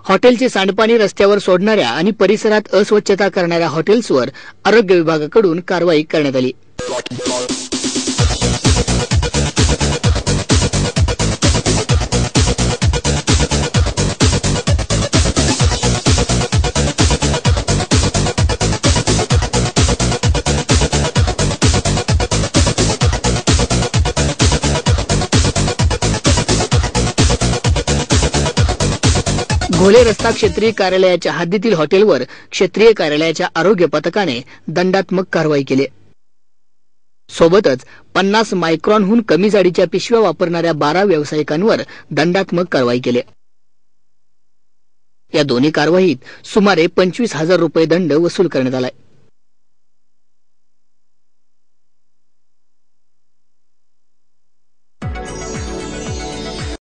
हॉटेलचे सांडपाणी रस्त्यावर सोडणाऱ्या आणि परिसरात अस्वच्छता करणाऱ्या हॉटेल्सवर आरोग्य विभागाकडून कारवाई करण्यात आली। घोले रस्ता क्षेत्रीय कार्यालयाच्या हद्दीतील हॉटेलवर क्षेत्रीय कार्यालयाच्या आरोग्य पथकाने दंडात्मक कारवाई केली। सोबतच 50 मायक्रॉनहून कमी जाडीच्या पिशव्या वापरणाऱ्या 12 व्यावसायिकांवर दंडात्मक कारवाई केली। या दोन्ही कारवाईत सुमारे 25,000 रुपये दंड वसूल करण्यात आलाय।